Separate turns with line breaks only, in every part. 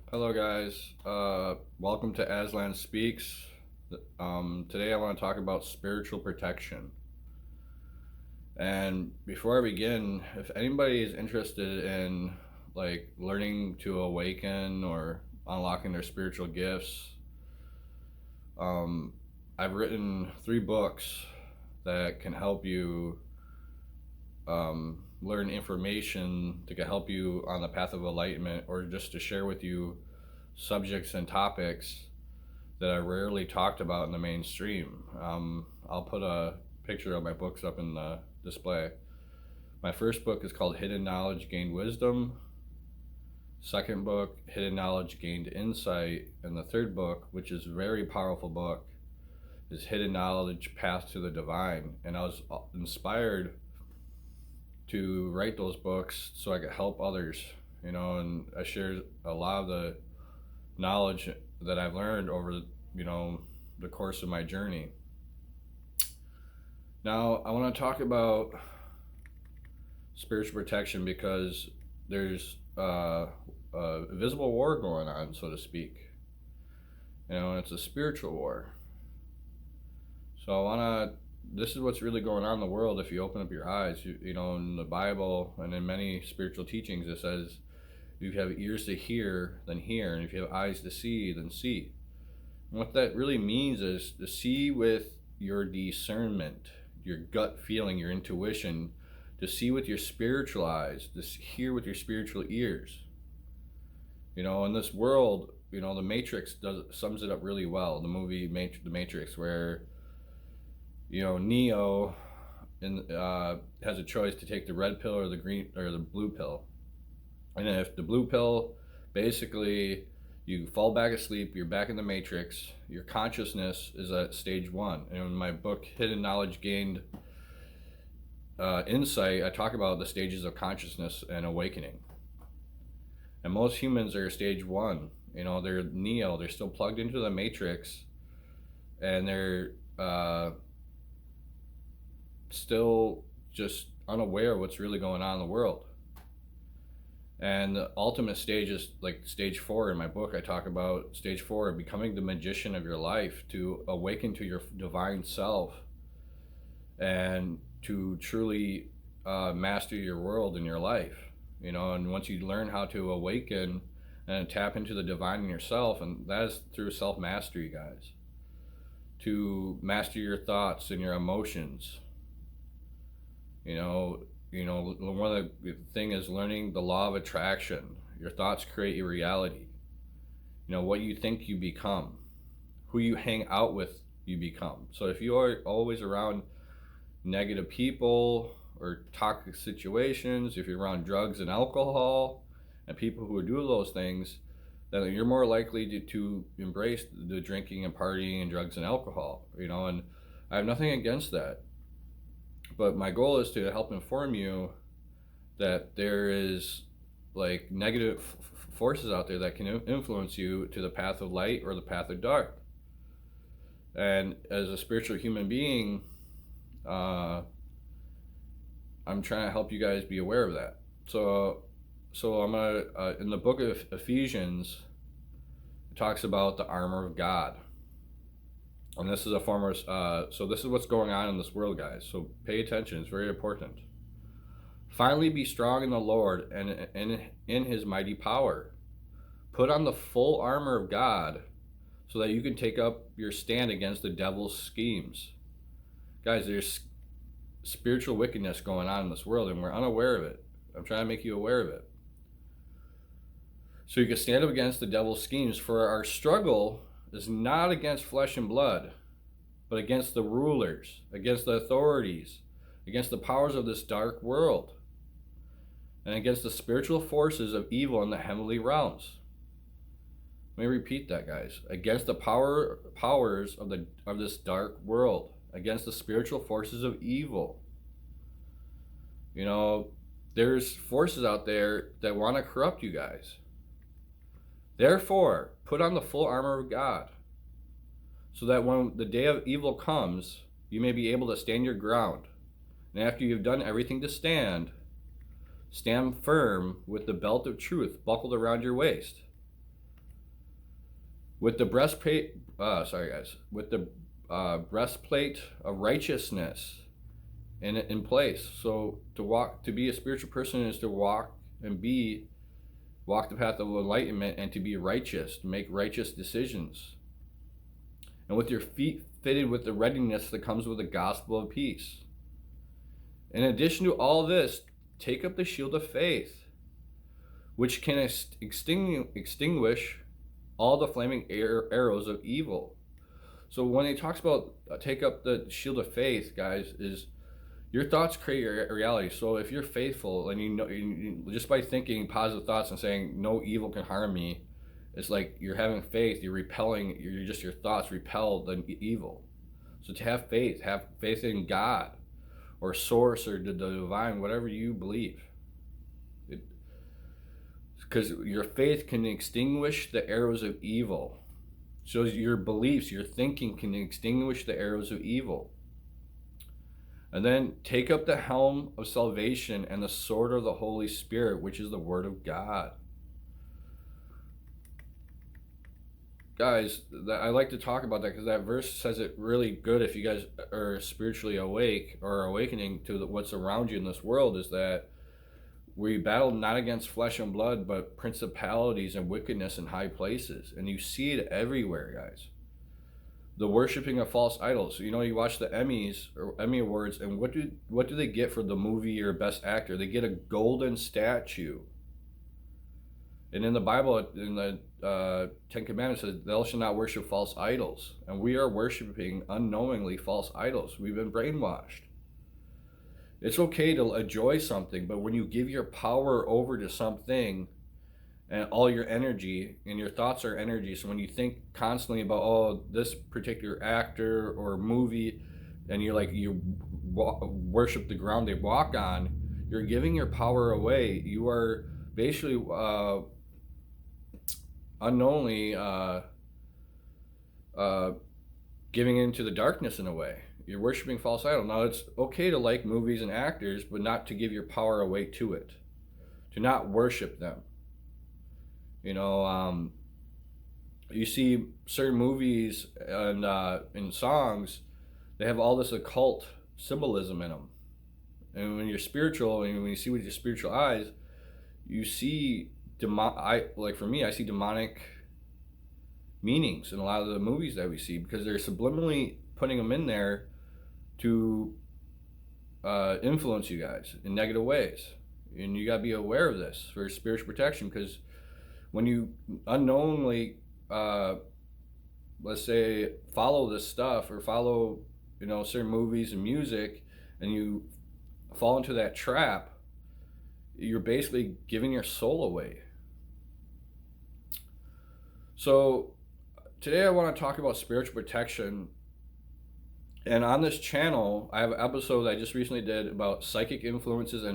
Hello, guys. Welcome to Aslan Speaks. Today, I want to talk about spiritual protection. And before I begin, if anybody is interested in learning to awaken or unlocking their spiritual gifts, um, I've written 3 books that can help you learn information that can help you on the path of enlightenment, or just to share with you subjects and topics that are rarely talked about in the mainstream. I'll put a picture of my books up in the display. My first book is called Hidden Knowledge Gained Wisdom. Second book, Hidden Knowledge Gained Insight. And the third book, which is a very powerful book, is Hidden Knowledge Path to the Divine. And I was inspired to write those books so I could help others, and I shared a lot of the knowledge that I've learned over, the course of my journey. Now, I want to talk about spiritual protection because there's a visible war going on, so to speak. And it's a spiritual war. So this is what's really going on in the world. If you open up your eyes, in the Bible and in many spiritual teachings, it says, if you have ears to hear, then hear, and if you have eyes to see, then see. And what that really means is to see with your discernment, your gut feeling, your intuition, to see with your spiritual eyes, to hear with your spiritual ears. In this world, the Matrix sums it up really well. The movie The Matrix, where Neo has a choice to take the red pill or the green or the blue pill. And if the blue pill, basically, you fall back asleep, you're back in the Matrix, your consciousness is at stage 1. And in my book, Hidden Knowledge Gained Insight, I talk about the stages of consciousness and awakening. And most humans are stage 1. They're Neo, they're still plugged into the Matrix, and they're still just unaware of what's really going on in the world. And the ultimate stage is like stage 4. In my book, I talk about stage 4, becoming the magician of your life, to awaken to your divine self and to truly master your world and your life. And once you learn how to awaken and tap into the divine in yourself, and that is through self-mastery, guys, to master your thoughts and your emotions. One of the thing is learning the law of attraction. Your thoughts create your reality. What you think, you become. Who you hang out with, you become. So if you are always around negative people or toxic situations, if you're around drugs and alcohol and people who do those things, then you're more likely to embrace the drinking and partying and drugs and alcohol. And I have nothing against that. But my goal is to help inform you that there is negative forces out there that can influence you to the path of light or the path of dark. And as a spiritual human being, I'm trying to help you guys be aware of that. So I'm gonna in the book of Ephesians, it talks about the armor of God. And this is a form of, so this is what's going on in this world, guys. So pay attention, it's very important. Finally, be strong in the Lord and in his mighty power. Put on the full armor of God so that you can take up your stand against the devil's schemes. Guys, there's spiritual wickedness going on in this world, and we're unaware of it. I'm trying to make you aware of it. So you can stand up against the devil's schemes, for our struggle is not against flesh and blood, but against the rulers, against the authorities, against the powers of this dark world, and against the spiritual forces of evil in the heavenly realms. Let me repeat that, guys. Against the powers of this dark world, against the spiritual forces of evil. There's forces out there that want to corrupt you guys. Therefore, put on the full armor of God, so that when the day of evil comes, you may be able to stand your ground. And after you've done everything to stand, stand firm with the belt of truth buckled around your waist. with the breastplate, with the breastplate of righteousness in place. So to be a spiritual person is to walk the path of enlightenment and to be righteous, to make righteous decisions. And with your feet fitted with the readiness that comes with the gospel of peace. In addition to all this, take up the shield of faith, which can extinguish all the flaming arrows of evil. So when he talks about take up the shield of faith, guys, is your thoughts create your reality. So if you're faithful and you just by thinking positive thoughts and saying no evil can harm me, it's like you're having faith. Your thoughts repel the evil. So to have faith in God, or source, or the divine, whatever you believe. Because your faith can extinguish the arrows of evil. So your beliefs, your thinking can extinguish the arrows of evil. And then take up the helm of salvation and the sword of the Holy Spirit, which is the Word of God. Guys, I like to talk about that because that verse says it really good. If you guys are spiritually awake or awakening to what's around you in this world, is that we battle not against flesh and blood, but principalities and wickedness in high places. And you see it everywhere, guys. The worshiping of false idols. You know, you watch the Emmys or Emmy Awards, and what do they get for the movie or best actor? They get a golden statue. And in the Bible, in the Ten Commandments, it says, thou shalt not worship false idols. And we are worshiping unknowingly false idols. We've been brainwashed. It's okay to enjoy something, but when you give your power over to something and all your energy, and your thoughts are energy, so when you think constantly about, oh, this particular actor or movie, and you worship the ground they walk on, you're giving your power away. You are basically unknowingly giving into the darkness in a way. You're worshiping false idol. Now, it's okay to like movies and actors, but not to give your power away to it, to not worship them. You know, you see certain movies and in songs, they have all this occult symbolism in them. And when you're spiritual, and when you see with your spiritual eyes, you see for me, I see demonic meanings in a lot of the movies that we see, because they're subliminally putting them in there to influence you guys in negative ways. And you got to be aware of this for spiritual protection, because when you unknowingly, let's say, follow this stuff or follow, certain movies and music, and you fall into that trap, you're basically giving your soul away. So today I want to talk about spiritual protection. And on this channel, I have an episode that I just recently did about psychic influences.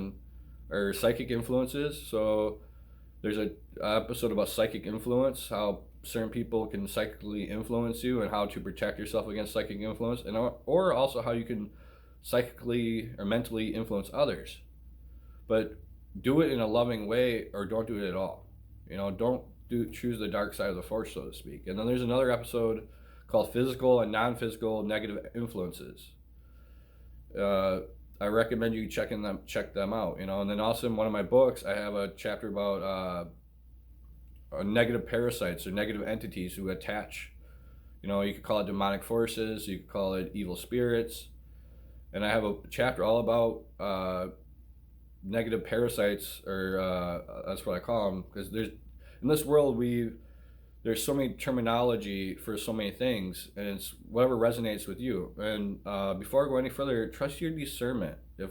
So there's an episode about psychic influence, how certain people can psychically influence you, and how to protect yourself against psychic influence, or also how you can psychically or mentally influence others. But do it in a loving way, or don't do it at all. Don't choose the dark side of the force, so to speak. And then there's another episode called Physical and Non-Physical Negative Influences. I recommend you check them out. And then also in one of my books, I have a chapter about negative parasites or negative entities who attach. You could call it demonic forces, you could call it evil spirits. And I have a chapter all about negative parasites, or that's what I call them, because in this world there's so many terminology for so many things, and it's whatever resonates with you. And before I go any further, trust your discernment. If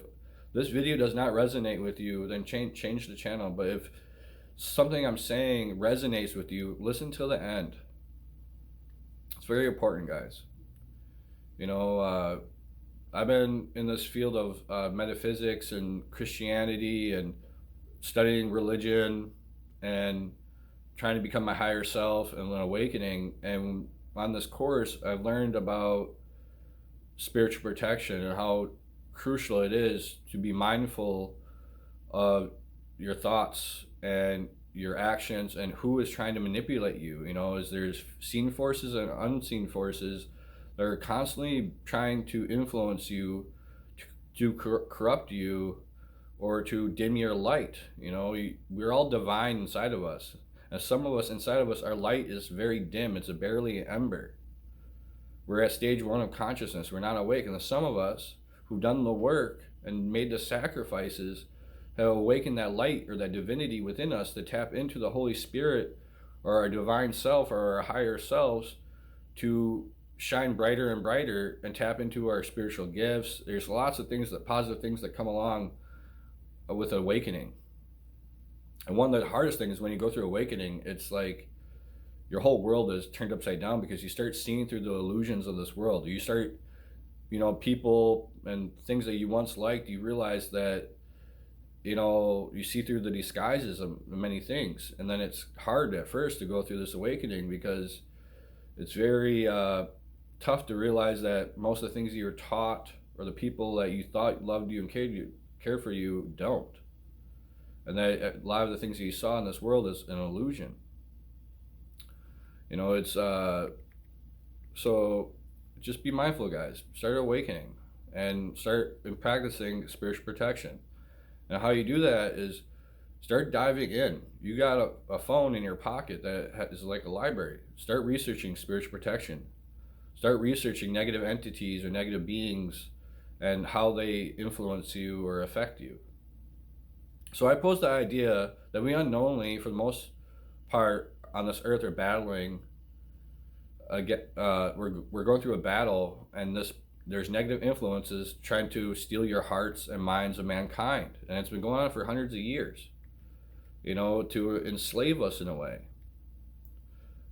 this video does not resonate with you, then change the channel. But if something I'm saying resonates with you, listen till the end. It's very important, guys. I've been in this field of metaphysics and Christianity, and studying religion, and trying to become my higher self and an awakening. And on this course, I've learned about spiritual protection and how crucial it is to be mindful of your thoughts and your actions and who is trying to manipulate you. Is there's seen forces and unseen forces that are constantly trying to influence you, to corrupt you, or to dim your light. We're all divine inside of us, and some of us inside of us, our light is very dim. It's a barely an ember. We're at stage 1 of consciousness. We're not awake. And some of us who've done the work and made the sacrifices have awakened that light or that divinity within us to tap into the Holy Spirit or our divine self or our higher selves to shine brighter and brighter and tap into our spiritual gifts. There's lots of things, positive things that come along with awakening. And one of the hardest things is when you go through awakening, it's like your whole world is turned upside down because you start seeing through the illusions of this world. You start, people and things that you once liked, you realize that, you see through the disguises of many things. And then it's hard at first to go through this awakening because it's very tough to realize that most of the things you were taught or the people that you thought loved you and cared for you don't. And that a lot of the things that you saw in this world is an illusion. It's so just be mindful, guys. Start awakening and start practicing spiritual protection. And how you do that is start diving in. You got a phone in your pocket that is like a library. Start researching spiritual protection. Start researching negative entities or negative beings and how they influence you or affect you. So I pose the idea that we unknowingly, for the most part on this earth, are battling. We're going through a battle, and there's negative influences trying to steal your hearts and minds of mankind, and it's been going on for hundreds of years. To enslave us in a way.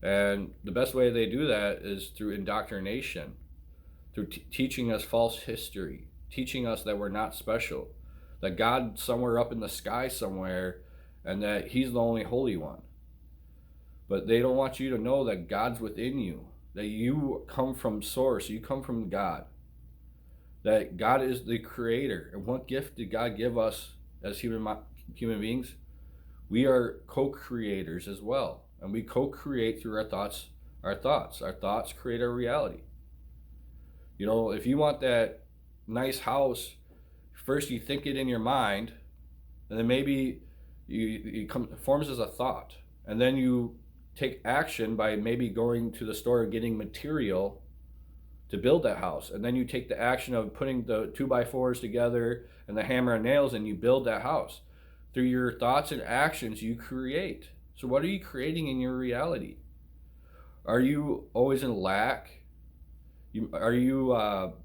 And the best way they do that is through indoctrination, through teaching us false history, teaching us that we're not special, that God's somewhere up in the sky somewhere, and that He's the only Holy One. But they don't want you to know that God's within you, that you come from Source, you come from God, that God is the Creator. And what gift did God give us as human beings? We are co-creators as well, and we co-create through our thoughts. Our thoughts create our reality. If you want that nice house, first you think it in your mind, and then maybe it forms as a thought, and then you take action by maybe going to the store and getting material to build that house, and then you take the action of putting the 2x4s together and the hammer and nails, and you build that house. Through your thoughts and actions, you create. So what are you creating in your reality? Are you always in lack? Are you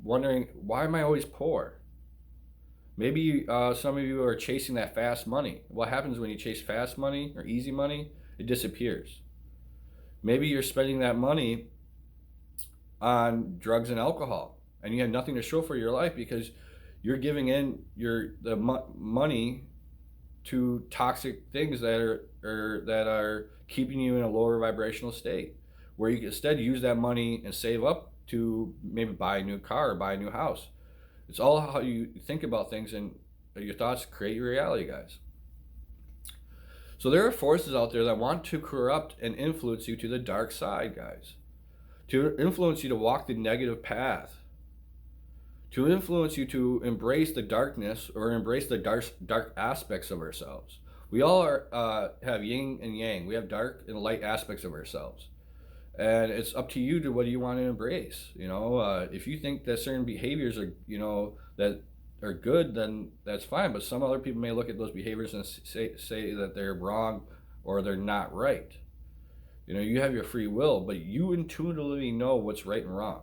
wondering, why am I always poor? Maybe some of you are chasing that fast money. What happens when you chase fast money or easy money? It disappears. Maybe you're spending that money on drugs and alcohol, and you have nothing to show for your life because you're giving in the money to toxic things that are keeping you in a lower vibrational state, where you can instead use that money and save up to maybe buy a new car or buy a new house. It's all how you think about things, and your thoughts create your reality, guys. So there are forces out there that want to corrupt and influence you to the dark side, guys. To influence you to walk the negative path. To influence you to embrace the darkness or embrace the dark aspects of ourselves. We all have yin and yang. We have dark and light aspects of ourselves. And it's up to you to what do you want to embrace. If you think that certain behaviors are, that are good, then that's fine. But some other people may look at those behaviors and say that they're wrong or they're not right. You have your free will, but you intuitively know what's right and wrong.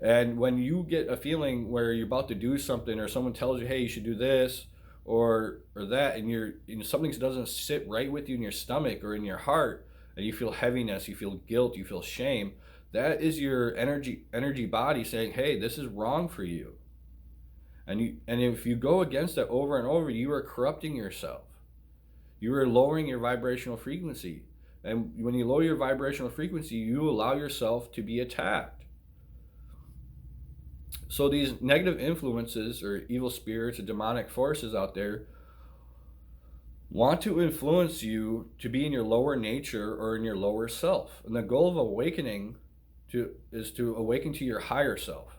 And when you get a feeling where you're about to do something, or someone tells you, hey, you should do this or that, and something doesn't sit right with you in your stomach or in your heart, and you feel heaviness, you feel guilt, you feel shame, that is your energy body saying, hey, this is wrong for you. And if you go against it over and over, you are corrupting yourself. You are lowering your vibrational frequency. And when you lower your vibrational frequency, you allow yourself to be attacked. So these negative influences or evil spirits or demonic forces out there want to influence you to be in your lower nature or in your lower self. And the goal of awakening is to awaken to your higher self,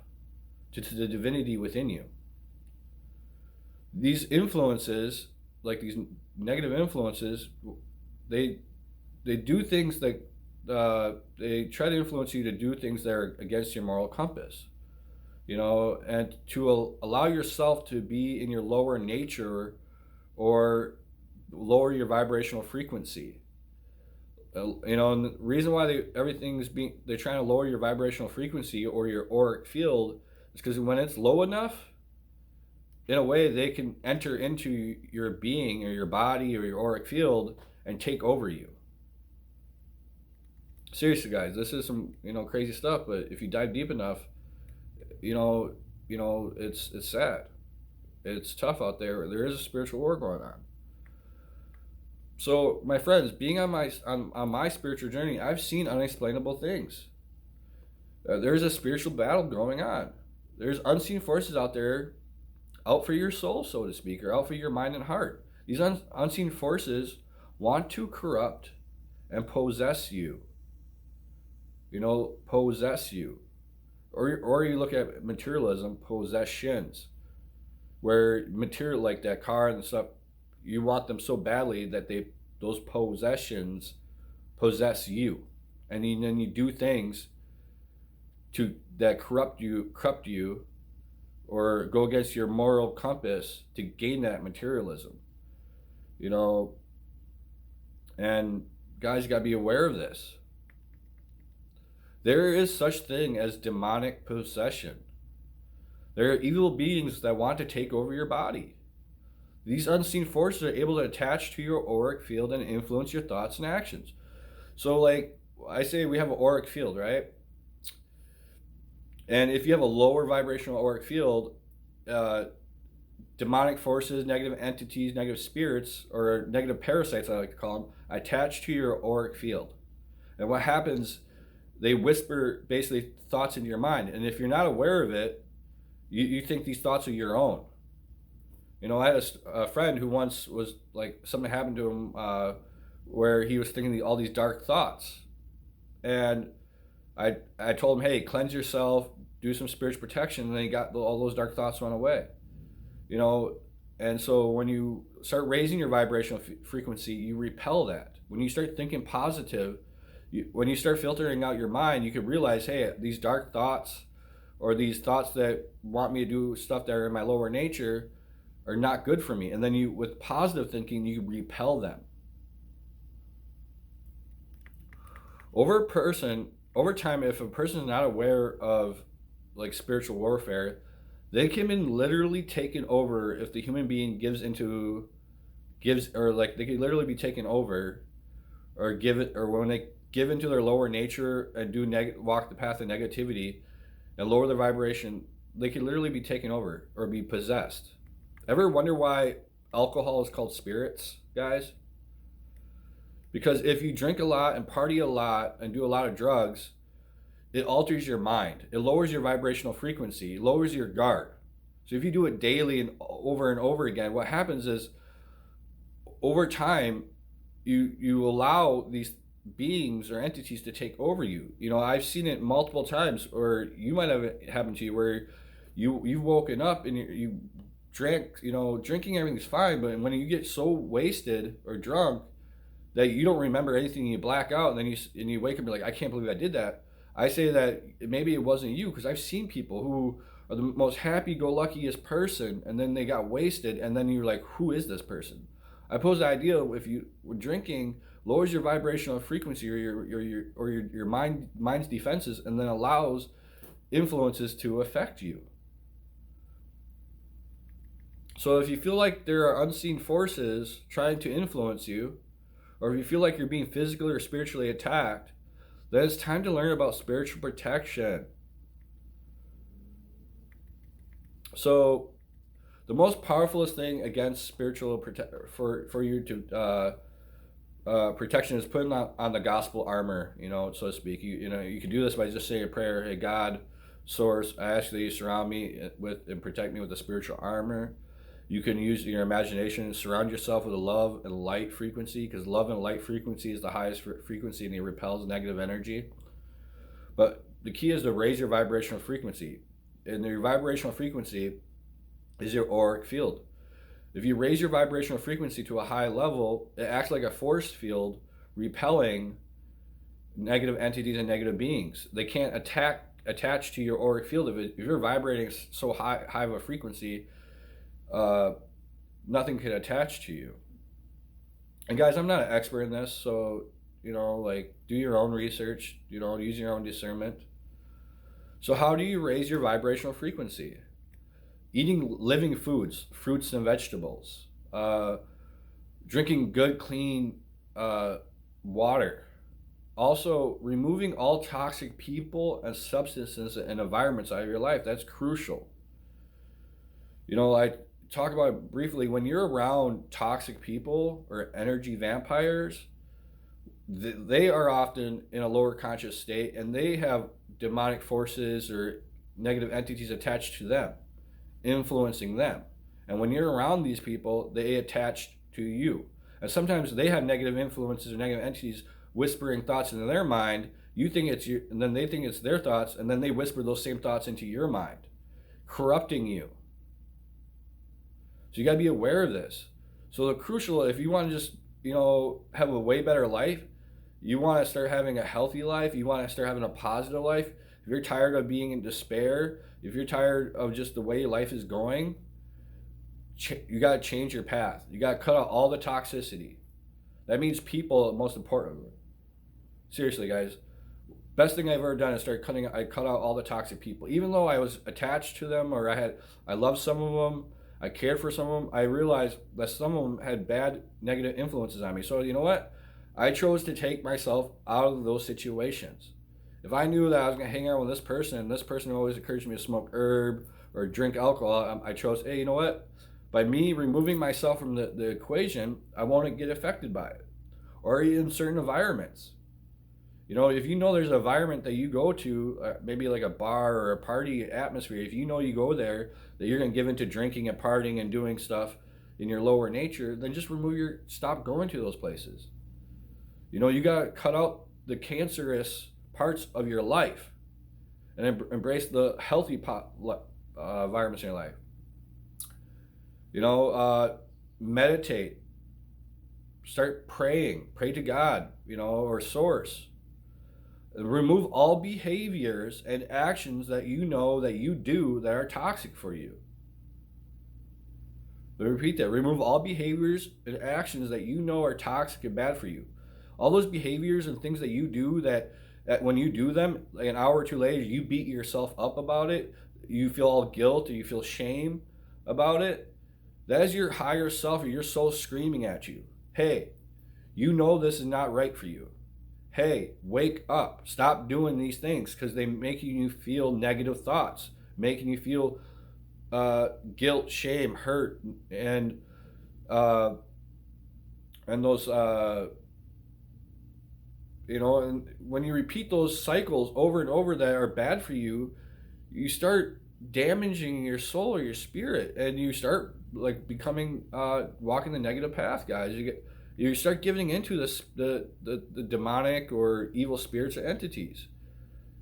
to the divinity within you. These influences, like these negative influences, they do things that they try to influence you to do things that are against your moral compass, and to allow yourself to be in your lower nature or lower your vibrational frequency. And the reason why they're trying to lower your vibrational frequency or your auric field is because when it's low enough, in a way, they can enter into your being or your body or your auric field and take over you. Seriously, guys, this is some crazy stuff. But if you dive deep enough, it's sad. It's tough out there. There is a spiritual war going on. So, my friends, being on my spiritual journey, I've seen unexplainable things. There's a spiritual battle going on. There's unseen forces out there, out for your soul, so to speak, or out for your mind and heart. These unseen forces want to corrupt and possess you. Possess you. Or you look at materialism, possessions, where material like that car and stuff, you want them so badly that those possessions possess you, and then you do things that corrupt you, or go against your moral compass to gain that materialism. And guys, you gotta be aware of this. There is such thing as demonic possession. There are evil beings that want to take over your body. These unseen forces are able to attach to your auric field and influence your thoughts and actions. So, like I say, we have an auric field, right? And if you have a lower vibrational auric field, demonic forces, negative entities, negative spirits, or negative parasites, I like to call them, attach to your auric field. And what happens, they whisper basically thoughts into your mind. And if you're not aware of it, you think these thoughts are your own. I had a friend who once was like, something happened to him where he was thinking all these dark thoughts. And I told him, hey, cleanse yourself, do some spiritual protection, and then he got all those dark thoughts went away. And so when you start raising your vibrational frequency, you repel that. When you start thinking positive, when you start filtering out your mind, you can realize, hey, these dark thoughts or these thoughts that want me to do stuff that are in my lower nature are not good for me. And then with positive thinking, you repel them. Over time, if a person is not aware of like spiritual warfare, they can be literally taken over if the human being they can literally be taken over, or when they give into their lower nature and walk the path of negativity and lower their vibration, they can literally be taken over or be possessed. Ever wonder why alcohol is called spirits, guys? Because if you drink a lot and party a lot and do a lot of drugs, it alters your mind. It lowers your vibrational frequency. It lowers your guard. So if you do it daily and over again, what happens is over time, you allow these beings or entities to take over you. I've seen it multiple times, or you might have it happen to you, where you've woken up and you drank, drinking, everything's fine, but when you get so wasted or drunk that you don't remember anything, you black out, and then you wake up and be like, I can't believe I did that. I say that maybe it wasn't you, because I've seen people who are the most happy-go-luckiest person, and then they got wasted, and then you're like, who is this person? I pose the idea, if you drinking lowers your vibrational frequency or your mind's defenses, and then allows influences to affect you. So if you feel like there are unseen forces trying to influence you, or if you feel like you're being physically or spiritually attacked, then it's time to learn about spiritual protection. So the most powerfulest thing against spiritual for you to protection is putting on the gospel armor, so to speak. You can do this by just saying a prayer. Hey, God, source, I ask that you surround me with and protect me with the spiritual armor. You can use your imagination and surround yourself with a love and light frequency, because love and light frequency is the highest frequency and it repels negative energy. But the key is to raise your vibrational frequency. And your vibrational frequency is your auric field. If you raise your vibrational frequency to a high level, it acts like a force field repelling negative entities and negative beings. They can't attach to your auric field. If you're vibrating so high of a frequency, nothing can attach to you. And guys, I'm not an expert in this, so like, do your own research, use your own discernment. So how do you raise your vibrational frequency? Eating living foods, fruits and vegetables, drinking good, clean water. Also, removing all toxic people and substances and environments out of your life. That's crucial. I talk about it briefly. When you're around toxic people or energy vampires, they are often in a lower conscious state, and they have demonic forces or negative entities attached to them, influencing them. And when you're around these people, they attach to you. And sometimes they have negative influences or negative entities whispering thoughts into their mind. You think it's you, and then they think it's their thoughts, and then they whisper those same thoughts into your mind, corrupting you. So you got to be aware of this. So the crucial, if you want to just have a way better life, you want to start having a healthy life, you want to start having a positive life. If you're tired of being in despair, if you're tired of just the way life is going, you got to change your path. You got to cut out all the toxicity. That means people, most importantly. Seriously, guys, best thing I've ever done is I cut out all the toxic people. Even though I was attached to them, or I loved some of them, I cared for some of them, I realized that some of them had bad negative influences on me. So you know what? I chose to take myself out of those situations. If I knew that I was going to hang out with this person, and this person always encouraged me to smoke herb or drink alcohol, I chose, hey, you know what? By me removing myself from the equation, I won't get affected by it. Or in certain environments. If there's an environment that you go to, maybe like a bar or a party atmosphere, if you go there, that you're going to give into drinking and partying and doing stuff in your lower nature, then just stop going to those places. You got to cut out the cancerous parts of your life and embrace the healthy environments in your life. Meditate, start praying, pray to God, or source. Remove all behaviors and actions that that you do that are toxic for you. Let me repeat that. Remove all behaviors and actions that are toxic and bad for you. All those behaviors and things that you do that when you do them, like an hour or two later, you beat yourself up about it, you feel all guilt or you feel shame about it. That is your higher self or your soul screaming at you. Hey, this is not right for you. Hey, wake up. Stop doing these things, because they're making you feel negative thoughts, making you feel guilt, shame, hurt, and those and when you repeat those cycles over and over that are bad for you, you start damaging your soul or your spirit, and you start like becoming walking the negative path, guys. You start giving into the demonic or evil spirits or entities.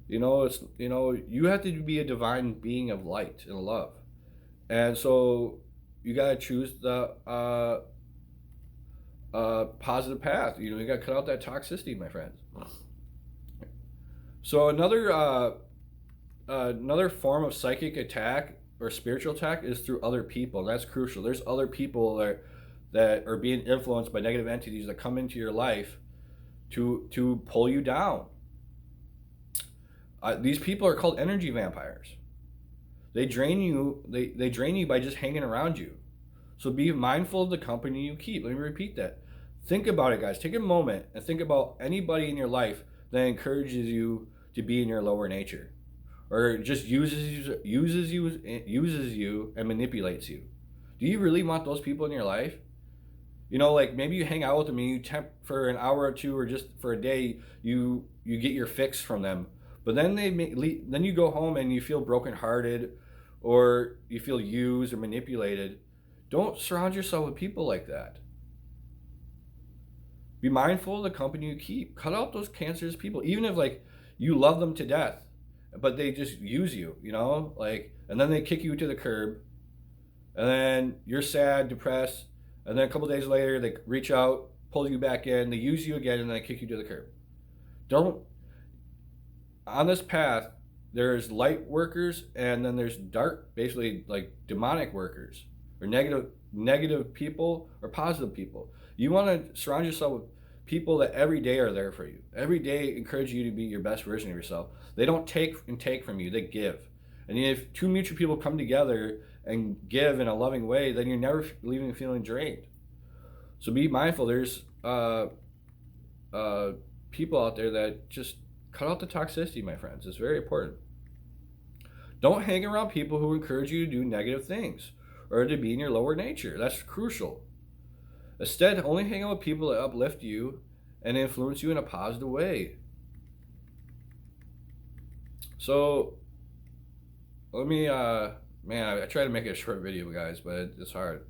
You have to be a divine being of light and love, and so you got to choose the positive path. You got to cut out that toxicity, my friends. So another form of psychic attack or spiritual attack is through other people. That's crucial. There's other people that are being influenced by negative entities that come into your life to pull you down. These people are called energy vampires. They drain you. They drain you by just hanging around you. So be mindful of the company you keep. Let me repeat that. Think about it, guys. Take a moment and think about anybody in your life that encourages you to be in your lower nature, or just uses you and manipulates you. Do you really want those people in your life? Like maybe you hang out with them and you temp for an hour or two, or just for a day, you get your fix from them. But then then you go home and you feel brokenhearted, or you feel used or manipulated. Don't surround yourself with people like that. Be mindful of the company you keep. Cut out those cancerous people, even if like you love them to death, but they just use you, like, and then they kick you to the curb, and then you're sad, depressed, and then a couple days later they reach out, pull you back in, they use you again, and then they kick you to the curb. Don't. On this path, there's light workers, and then there's dark, basically like demonic workers, or negative people, or positive people. You want to surround yourself with people that every day are there for you. Every day encourage you to be your best version of yourself. They don't take from you, they give. And if two mutual people come together and give in a loving way, then you're never leaving feeling drained. So be mindful. There's people out there that just cut out the toxicity, my friends. It's very important. Don't hang around people who encourage you to do negative things or to be in your lower nature. That's crucial. Instead, only hang out with people that uplift you and influence you in a positive way. So, let me, I try to make it a short video, guys, but it's hard.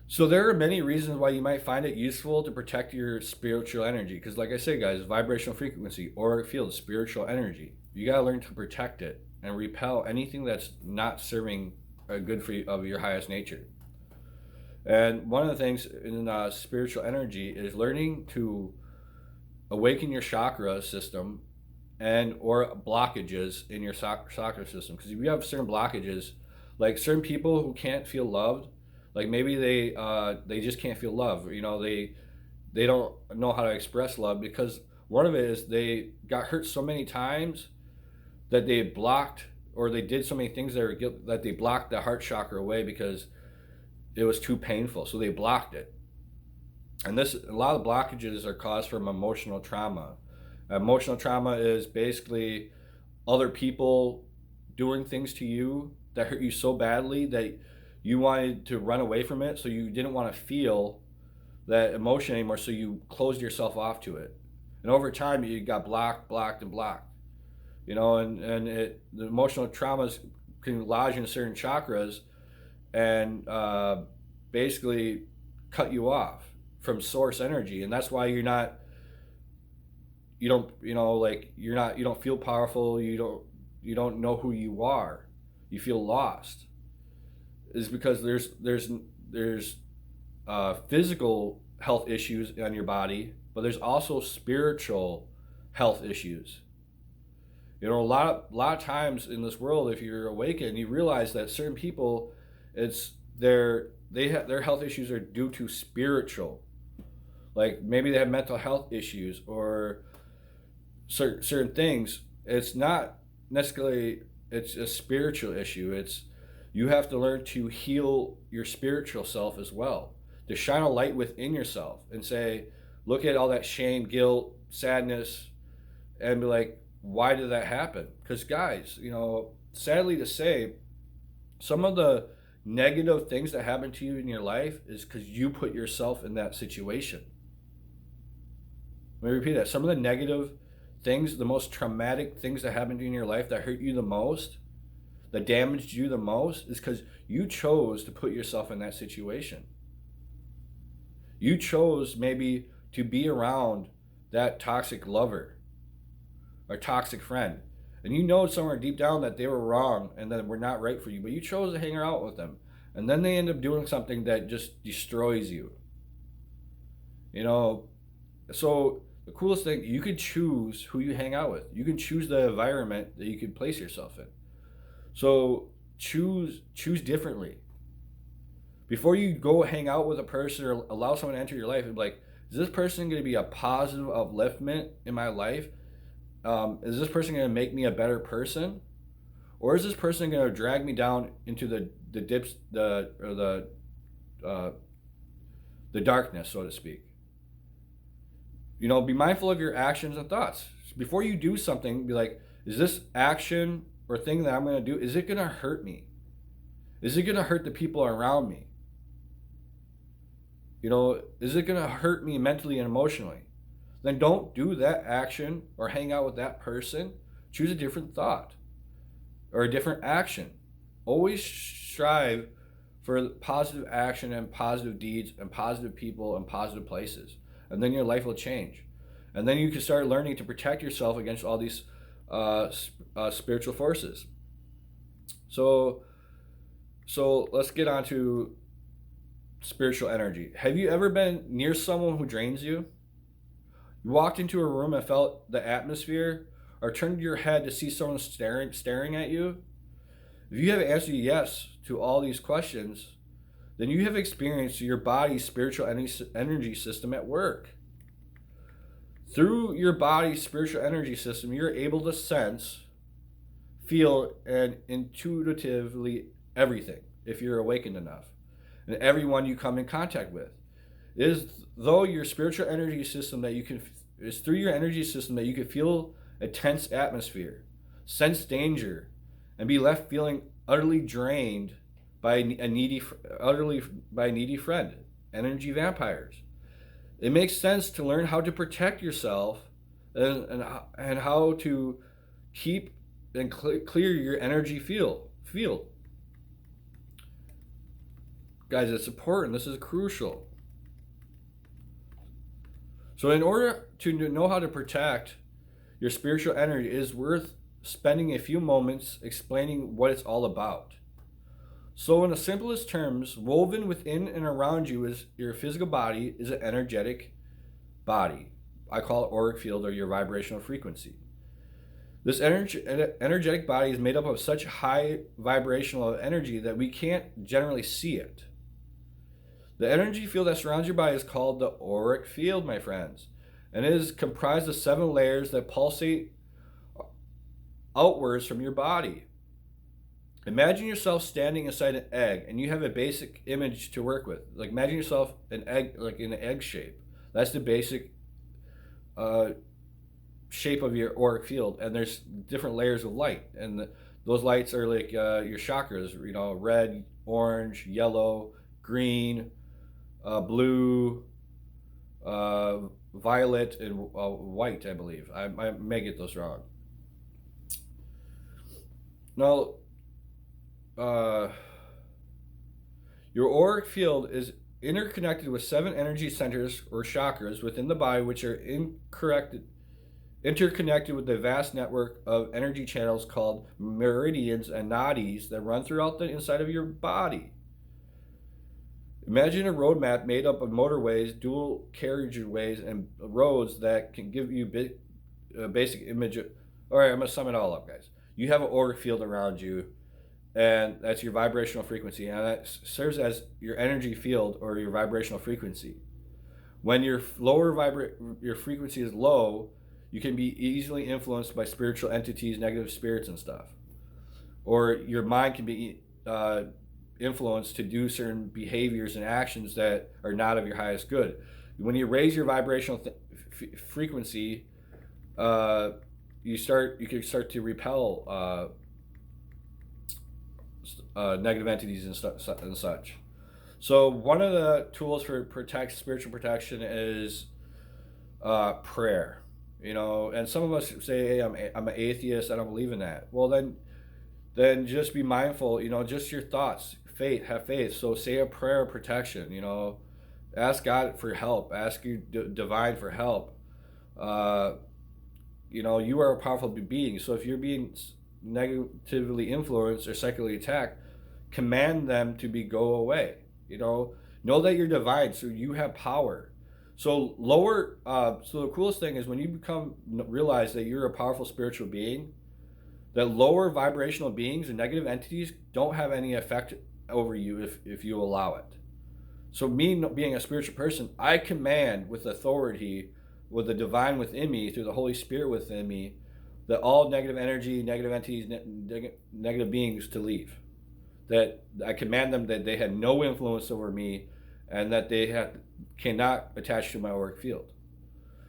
So there are many reasons why you might find it useful to protect your spiritual energy. Because like I say, guys, vibrational frequency, auric field, spiritual energy. You got to learn to protect it and repel anything that's not serving a good for you, of your highest nature. And one of the things in spiritual energy is learning to awaken your chakra system and or blockages in your chakra system. Because if you have certain blockages, like certain people who can't feel loved, like maybe they just can't feel love. They don't know how to express love because one of it is they got hurt so many times that they blocked, or they did so many things that they blocked the heart chakra away because it was too painful, so they blocked it. And a lot of blockages are caused from emotional trauma. Emotional trauma is basically other people doing things to you that hurt you so badly that you wanted to run away from it, so you didn't want to feel that emotion anymore, so you closed yourself off to it. And over time, you got blocked, and blocked. The emotional traumas can lodge in certain chakras and basically cut you off from source energy, and that's why you don't feel powerful. You don't know who you are. You feel lost. Is because there's physical health issues on your body, but there's also spiritual health issues. A lot of times in this world, if you're awakened, you realize that certain people, their health issues are due to spiritual, like maybe they have mental health issues or certain things. It's not necessarily it's a spiritual issue. You have to learn to heal your spiritual self as well, to shine a light within yourself and say, look at all that shame, guilt, sadness, and be like, why did that happen? Because guys, sadly to say, some of the negative things that happen to you in your life is because you put yourself in that situation. Let me repeat that. Some of the negative things, the most traumatic things that happened to you in your life that hurt you the most, that damaged you the most, is because you chose to put yourself in that situation. You chose maybe to be around that toxic lover or toxic friend. And you know somewhere deep down that they were wrong and that were not right for you, but you chose to hang out with them. And then they end up doing something that just destroys you. So the coolest thing, you could choose who you hang out with. You can choose the environment that you can place yourself in. So choose differently. Before you go hang out with a person or allow someone to enter your life, be like, is this person going to be a positive upliftment in my life? Is this person going to make me a better person? Or is this person going to drag me down into the darkness, so to speak? Be mindful of your actions and thoughts. Before you do something, be like, is this action or thing that I'm going to do, is it going to hurt me? Is it going to hurt the people around me? Is it going to hurt me mentally and emotionally? Then don't do that action or hang out with that person. Choose a different thought or a different action. Always strive for positive action and positive deeds and positive people and positive places. And then your life will change. And then you can start learning to protect yourself against all these spiritual forces. So, let's get on to spiritual energy. Have you ever been near someone who drains you? You walked into a room and felt the atmosphere, or turned your head to see someone staring at you? If you have answered yes to all these questions, then you have experienced your body's spiritual energy system at work. Through your body's spiritual energy system, you're able to sense, feel, and intuitively everything if you're awakened enough, and everyone you come in contact with. It is though your spiritual energy system that you can is through your energy system that you can feel a tense atmosphere, sense danger, and be left feeling utterly drained by a needy friend, energy vampires. It makes sense to learn how to protect yourself and how to keep and clear your energy field. Guys, it's important. This is crucial. So in order to know how to protect your spiritual energy, it is worth spending a few moments explaining what it's all about. So in the simplest terms, woven within and around you is your physical body is an energetic body. I call it auric field or your vibrational frequency. This energetic body is made up of such high vibrational energy that we can't generally see it. The energy field that surrounds your body is called the auric field, my friends, and it is comprised of 7 layers that pulsate outwards from your body. Imagine yourself standing inside an egg, and you have a basic image to work with. Like imagine yourself an egg, like in an egg shape. That's the basic shape of your auric field, and there's different layers of light, and those lights are like your chakras. You know, red, orange, yellow, green, blue, violet, and white. I believe I may get those wrong. Now, your auric field is interconnected with 7 energy centers or chakras within the body, which are interconnected with the vast network of energy channels called meridians and nadis that run throughout the inside of your body. Imagine a road map made up of motorways, dual carriageways, and roads that can give you a basic image. All right, I'm going to sum it all up, guys. You have an auric field around you, and that's your vibrational frequency, and that serves as your energy field or your vibrational frequency. When your your frequency is low, you can be easily influenced by spiritual entities, negative spirits, and stuff. Or your mind can be influenced to do certain behaviors and actions that are not of your highest good. When you raise your vibrational frequency, you can start to repel negative entities and such. So one of the tools for spiritual protection is prayer. You know, and some of us say, "Hey, I'm an atheist. I don't believe in that." Well, then just be mindful. You know, just your thoughts. Have faith. So say a prayer of protection. You know, ask God for help. Ask your divine for help. You know, you are a powerful being. So if you're being negatively influenced or psychically attacked, command them to go away. You know that you're divine, so you have power. So so the coolest thing is when you realize that you're a powerful spiritual being, that lower vibrational beings or negative entities don't have any effect over you if you allow it. So me being a spiritual person, I command with authority, with the divine within me, through the Holy Spirit within me, that all negative energy, negative entities, negative beings to leave. That I command them that they had no influence over me, and that they cannot attach to my auric field.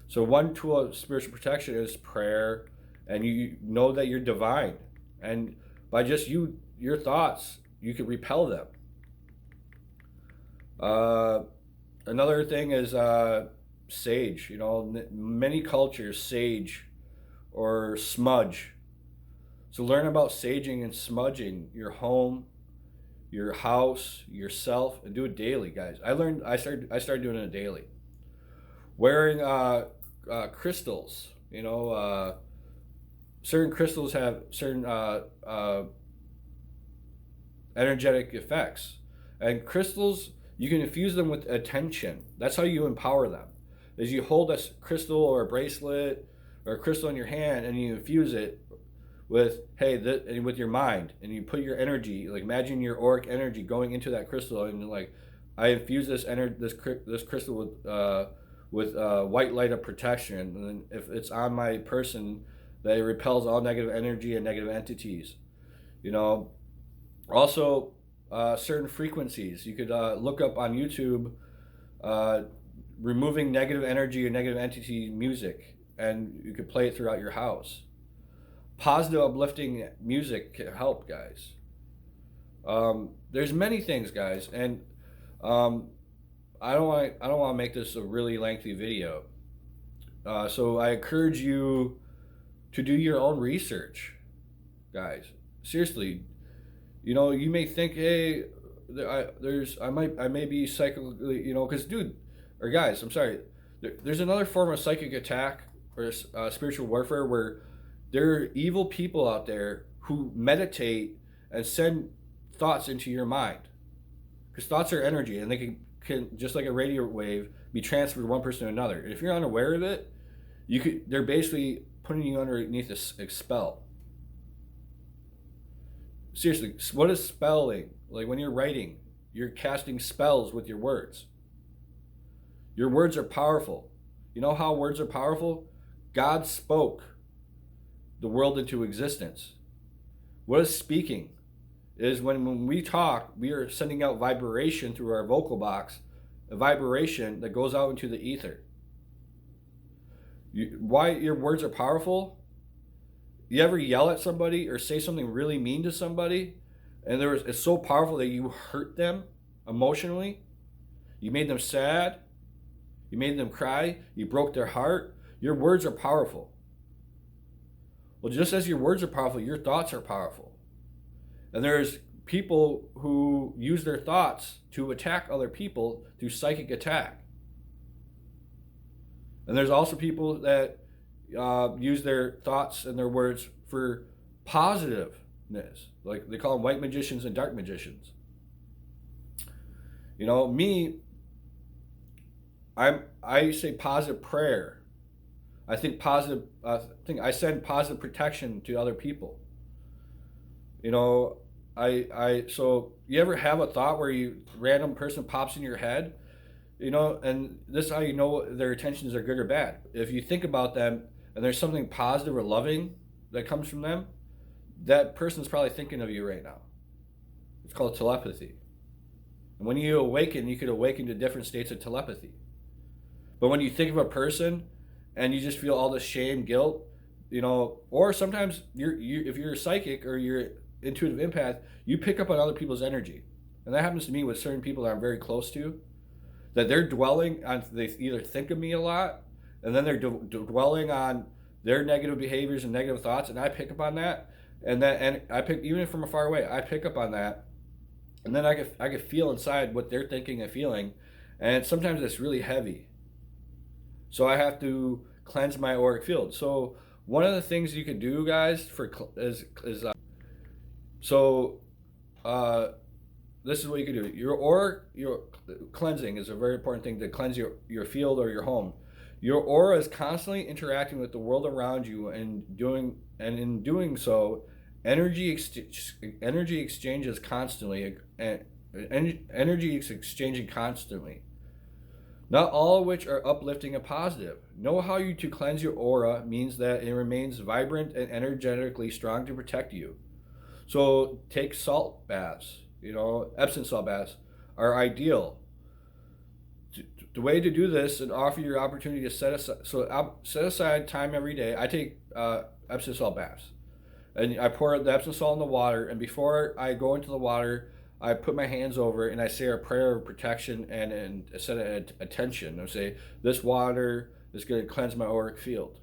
So one tool of spiritual protection is prayer, and you know that you're divine, and by just your thoughts, you can repel them. Another thing is sage. You know, many cultures sage or smudge. So learn about saging and smudging your home, your house, yourself, and do it daily, guys. I started doing it daily. Wearing crystals, certain crystals have certain energetic effects, and crystals, you can infuse them with attention. That's how you empower them. Is you hold a crystal or a bracelet or a crystal in your hand, and you infuse it with and with your mind, and you put your energy, like imagine your auric energy going into that crystal, and like, I infuse this crystal with white light of protection, and then if it's on my person, that it repels all negative energy and negative entities. You know, also certain frequencies. You could look up on YouTube removing negative energy or negative entity music, and you could play it throughout your house. Positive, uplifting music can help, guys. There's many things, guys, and I don't want to make this a really lengthy video. So I encourage you to do your own research, guys. Seriously, you may think, hey, I may be psychically, because dude, or guys, I'm sorry, there's another form of psychic attack or spiritual warfare where there are evil people out there who meditate and send thoughts into your mind, because thoughts are energy, and they can just like a radio wave be transferred from one person to another. And if you're unaware of it, they're basically putting you underneath a spell. Seriously, what is spelling? Like when you're writing, you're casting spells with your words. Your words are powerful. You know how words are powerful? God spoke the world into existence. What is speaking? Is when we talk, we are sending out vibration through our vocal box, a vibration that goes out into the ether. Why your words are powerful? You ever yell at somebody or say something really mean to somebody, and it's so powerful that you hurt them emotionally? You made them sad. You made them cry. You broke their heart. Your words are powerful. Well, just as your words are powerful, your thoughts are powerful. And there's people who use their thoughts to attack other people through psychic attack. And there's also people that use their thoughts and their words for positiveness. Like they call them white magicians and dark magicians. Me, I say positive prayer. I think I send positive protection to other people. So you ever have a thought where random person pops in your head, and this is how you know their intentions are good or bad. If you think about them and there's something positive or loving that comes from them, that person's probably thinking of you right now. It's called telepathy. And when you awaken, you could awaken to different states of telepathy. But when you think of a person and you just feel all this shame, guilt, or sometimes if you're a psychic or you're intuitive empath, you pick up on other people's energy. And that happens to me with certain people that I'm very close to, that they're dwelling on, they either think of me a lot, and then they're dwelling on their negative behaviors and negative thoughts, and I pick up on that, and I pick, even from far away, I pick up on that, and then I can feel inside what they're thinking and feeling, and sometimes it's really heavy. So I have to cleanse my auric field. So one of the things you can do, guys, this is what you can do. Your cleansing is a very important thing to cleanse your field or your home. Your aura is constantly interacting with the world around you, and in doing so, energy exchanges constantly, and energy is exchanging constantly. Not all of which are uplifting and positive. Know how to cleanse your aura means that it remains vibrant and energetically strong to protect you. So take salt baths. Epsom salt baths are ideal. The way to do this and offer your opportunity to set aside time every day. I take Epsom salt baths, and I pour the Epsom salt in the water, and before I go into the water, I put my hands over it and I say a prayer of protection and a set of attention. I say, this water is going to cleanse my auric field.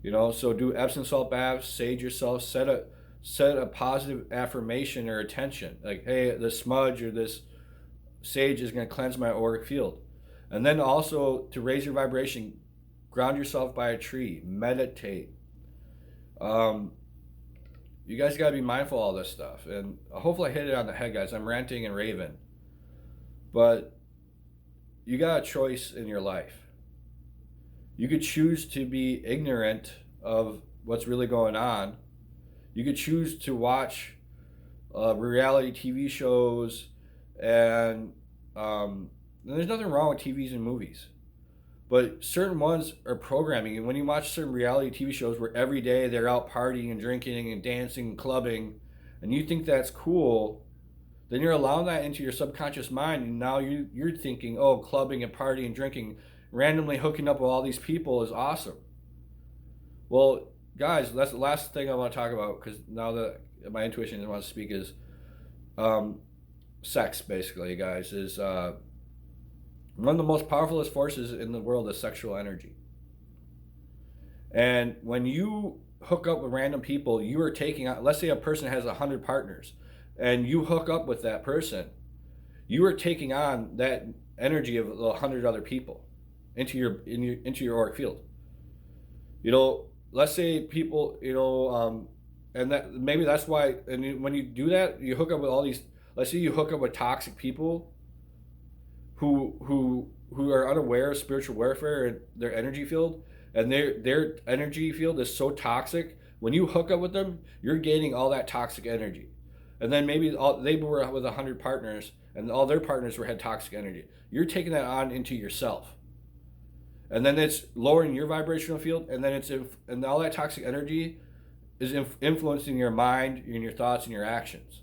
So do Epsom salt baths, sage yourself, set set a positive affirmation or attention, like, hey, this smudge or this sage is going to cleanse my auric field. And then also to raise your vibration, ground yourself by a tree, meditate. You guys got to be mindful of all this stuff. And hopefully I hit it on the head, guys. I'm ranting and raving. But you got a choice in your life. You could choose to be ignorant of what's really going on. You could choose to watch reality TV shows, and there's nothing wrong with TVs and movies. But certain ones are programming, and when you watch certain reality TV shows where every day they're out partying and drinking and dancing and clubbing, and you think that's cool, then you're allowing that into your subconscious mind, and now you're thinking, oh, clubbing and partying and drinking, randomly hooking up with all these people is awesome. Well, guys, that's the last thing I want to talk about, because now that my intuition wants to speak, is sex, basically, guys, is one of the most powerful forces in the world is sexual energy. And when you hook up with random people, you are taking on, let's say a person has 100 partners, and you hook up with that person, you are taking on that energy of 100 other people into your auric field. Let's say people, and that maybe that's why. And when you do that, you hook up with all these. Let's say you hook up with toxic people who are unaware of spiritual warfare and their energy field, and their energy field is so toxic. When you hook up with them, you're gaining all that toxic energy, and then maybe they were with 100 partners, and all their partners had toxic energy. You're taking that on into yourself, and then it's lowering your vibrational field, and then and all that toxic energy is influencing your mind and your thoughts and your actions.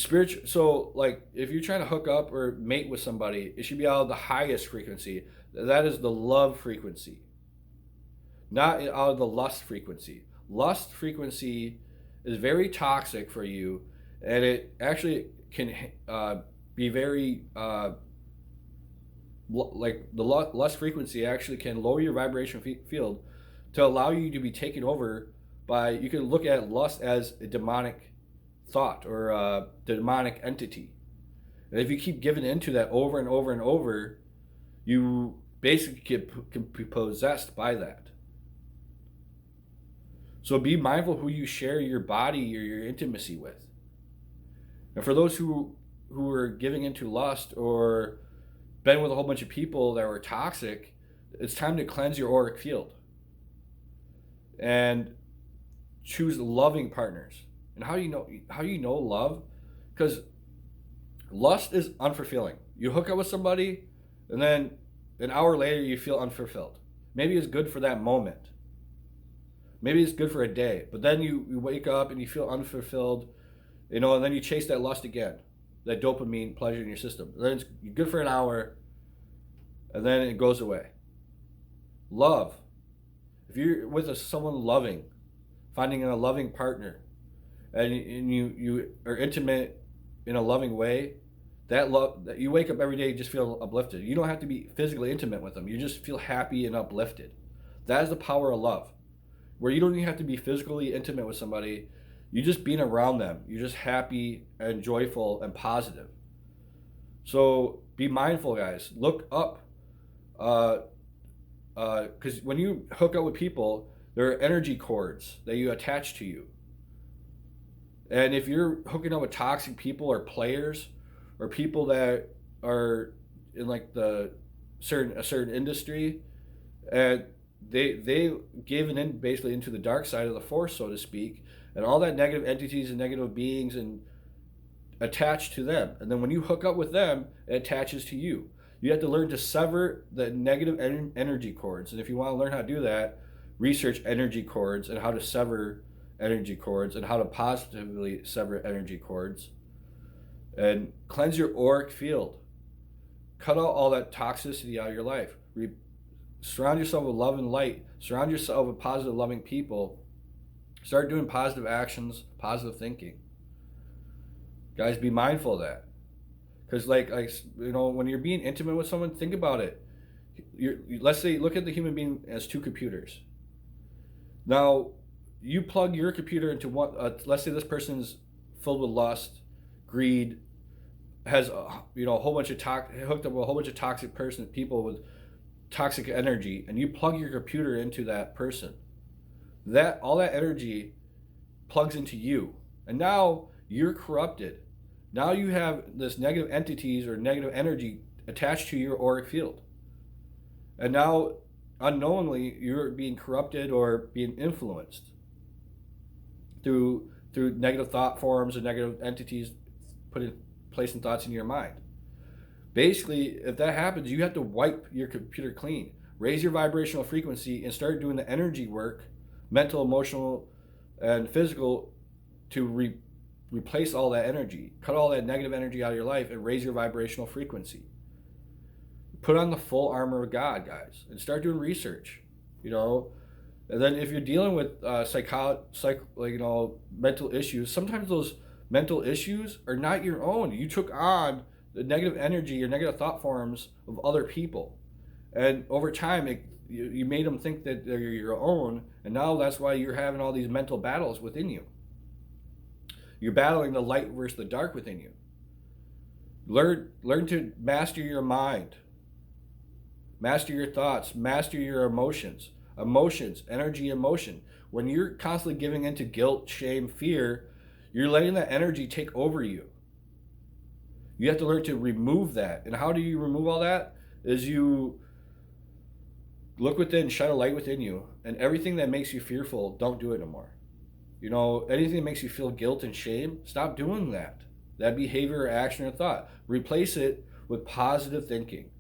So like if you're trying to hook up or mate with somebody, it should be out of the highest frequency. That is the love frequency, not out of the lust frequency. Lust frequency is very toxic for you, and it actually can be very like the lust frequency actually can lower your vibration field to allow you to be taken over by. You can look at lust as a demonic thought or a demonic entity, and if you keep giving into that over and over and over, you basically can be possessed by that. So be mindful who you share your body or your intimacy with. And for those who are giving into lust or been with a whole bunch of people that were toxic, it's time to cleanse your auric field and choose loving partners. And how do you know love? Because lust is unfulfilling. You hook up with somebody, and then an hour later you feel unfulfilled. Maybe it's good for that moment. Maybe it's good for a day, but then you wake up and you feel unfulfilled, and then you chase that lust again, that dopamine pleasure in your system. Then it's good for an hour, and then it goes away. Love. If you're with someone loving, finding a loving partner, and you are intimate in a loving way, that you wake up every day, you just feel uplifted. You don't have to be physically intimate with them. You just feel happy and uplifted. That is the power of love, where you don't even have to be physically intimate with somebody. You just being around them, you're just happy and joyful and positive. So be mindful, guys. Look up, because when you hook up with people, there are energy cords that you attach to you. And if you're hooking up with toxic people or players or people that are in like a certain industry, and they given in basically into the dark side of the force, so to speak, and all that negative entities and negative beings and attached to them. And then when you hook up with them, it attaches to you. You have to learn to sever the negative energy cords. And if you want to learn how to do that, research energy cords and how to sever energy cords and how to positively sever energy cords, and cleanse your auric field. Cut out all that toxicity out of your life. Surround yourself with love and light. Surround yourself with positive, loving people. Start doing positive actions, positive thinking. Guys, be mindful of that. Because when you're being intimate with someone, think about it. Let's say, look at the human being as two computers. Now, you plug your computer into one. Let's say this person's filled with lust, greed, has a whole bunch of hooked up with a whole bunch of toxic people with toxic energy, and you plug your computer into that person. That all that energy plugs into you, and now you're corrupted. Now you have this negative entities or negative energy attached to your auric field, and now unknowingly you're being corrupted or being influenced through negative thought forms and negative entities placing thoughts in your mind. Basically, if that happens, you have to wipe your computer clean, raise your vibrational frequency, and start doing the energy work, mental, emotional, and physical, to replace all that energy, cut all that negative energy out of your life, and raise your vibrational frequency. Put on the full armor of God, guys, and start doing research. And then if you're dealing with mental issues, sometimes those mental issues are not your own. You took on the negative energy or negative thought forms of other people, and over time you made them think that they're your own, and now that's why you're having all these mental battles within you. You're battling the light versus the dark within you. Learn to master your mind, master your thoughts, master your emotions, energy, emotion. When you're constantly giving into guilt, shame, fear, you're letting that energy take over you. You have to learn to remove that. And how do you remove all that? Is you look within, shine a light within you, and everything that makes you fearful, don't do it anymore. Anything that makes you feel guilt and shame, stop doing that behavior or action or thought. Replace it with positive thinking,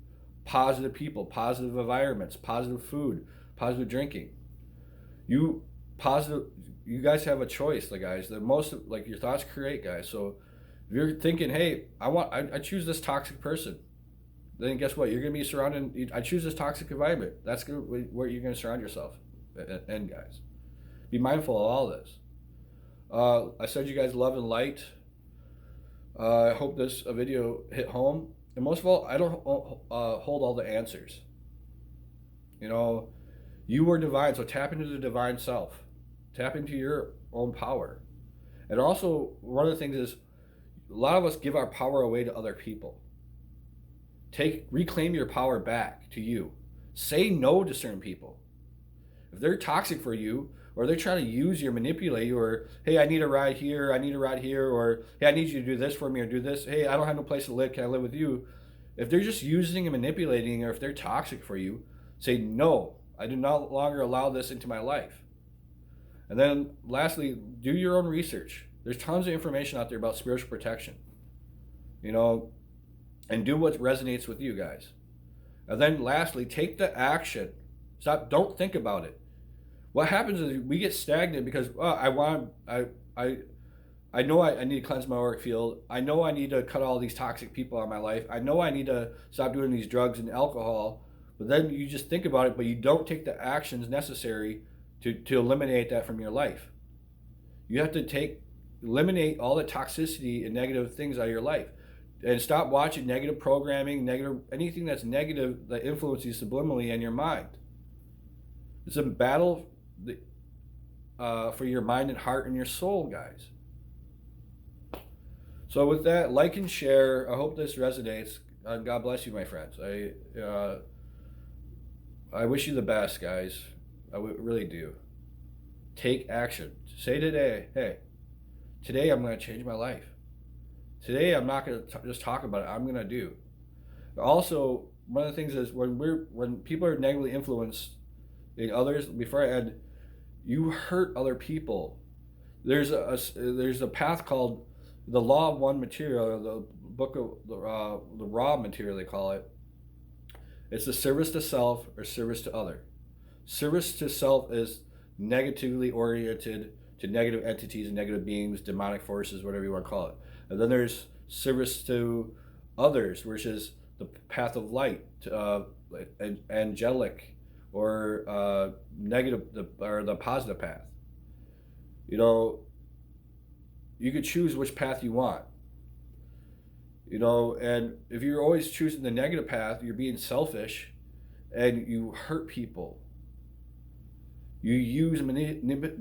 positive people, positive environments, positive food, positive drinking. You guys have a choice, guys. Your thoughts create, guys. So if you're thinking, hey, I choose this toxic person, then guess what? You're going to be surrounded. I choose this toxic environment. That's where you're going to surround yourself. And guys, be mindful of all this. I send you guys love and light. I hope this video hit home. And most of all, I don't hold all the answers. You are divine, so tap into the divine self. Tap into your own power. And also, one of the things is, a lot of us give our power away to other people. Reclaim your power back to you. Say no to certain people. If they're toxic for you, or they're trying to use you or manipulate you, or, hey, I need a ride here, or, hey, I need you to do this for me, or do this. Hey, I don't have no place to live, can I live with you? If they're just using and manipulating, or if they're toxic for you, say, no, I do no longer allow this into my life. And then lastly, do your own research. There's tons of information out there about spiritual protection, and do what resonates with you guys. And then lastly, take the action. Don't think about it. What happens is we get stagnant because I know I need to cleanse my auric field. I know I need to cut all these toxic people out of my life. I know I need to stop doing these drugs and alcohol. But then you just think about it, but you don't take the actions necessary to eliminate that from your life. You have to eliminate all the toxicity and negative things out of your life. And stop watching negative programming, anything that's negative that influences you subliminally in your mind. It's a battle for your mind and heart and your soul, guys. So with that, like and share. I hope this resonates. God bless you, my friends. I wish you the best, guys. I really do. Take action. Say today, hey, today I'm going to change my life. Today I'm not going to just talk about it. I'm going to do. Also, one of the things is when people are negatively influenced in others, before I end, you hurt other people. There's a path called the law of one material, or the book of the raw material, they call it. It's the service to self or service to other. Service to self is negatively oriented to negative entities and negative beings, demonic forces, whatever you want to call it. And then there's service to others, which is the path of light, angelic, or negative, or the positive path. You could choose which path you want. And if you're always choosing the negative path, you're being selfish and you hurt people. You use and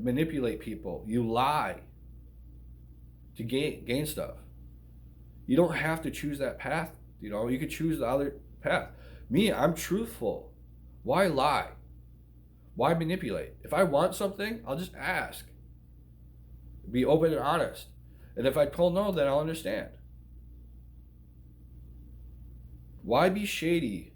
manipulate people. You lie to gain stuff. You don't have to choose that path. You know, you could choose the other path. Me, I'm truthful. Why lie? Why manipulate? If I want something, I'll just ask. Be open and honest. And if I told no, then I'll understand. Why be shady?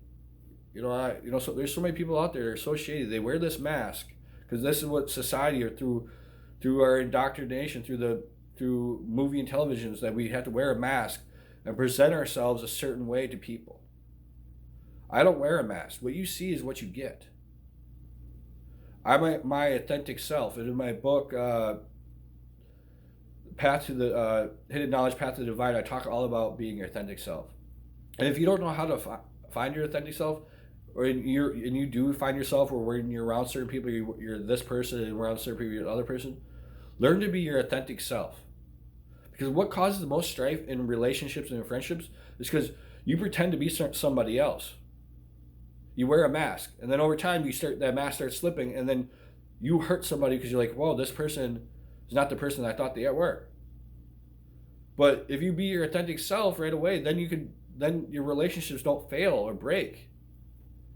So there's so many people out there that are so shady. They wear this mask because this is what society, or through our indoctrination, through movie and televisions, that we have to wear a mask and present ourselves a certain way to people. I don't wear a mask. What you see is what you get. I'm my authentic self. And in my book, Path to the Hidden Knowledge, Path to the Divine, I talk all about being your authentic self. And if you don't know how to find your authentic self, or you do find yourself, or when you're around certain people, you're this person, and around certain people, you're the other person, learn to be your authentic self. Because what causes the most strife in relationships and in friendships is because you pretend to be somebody else. You wear a mask, and then over time that mask starts slipping, and then you hurt somebody because you're like, whoa, this person is not the person I thought they were. But if you be your authentic self right away, then your relationships don't fail or break.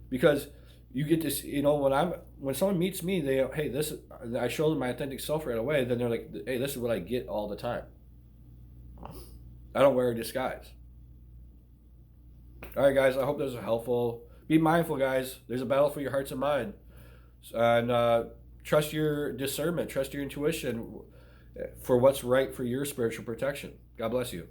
Because you get this, when someone meets me, I show them my authentic self right away, then they're like, hey, this is what I get all the time. I don't wear a disguise. All right, guys, I hope this was helpful. Be mindful, guys. There's a battle for your hearts and mind. And trust your discernment, trust your intuition for what's right for your spiritual protection. God bless you.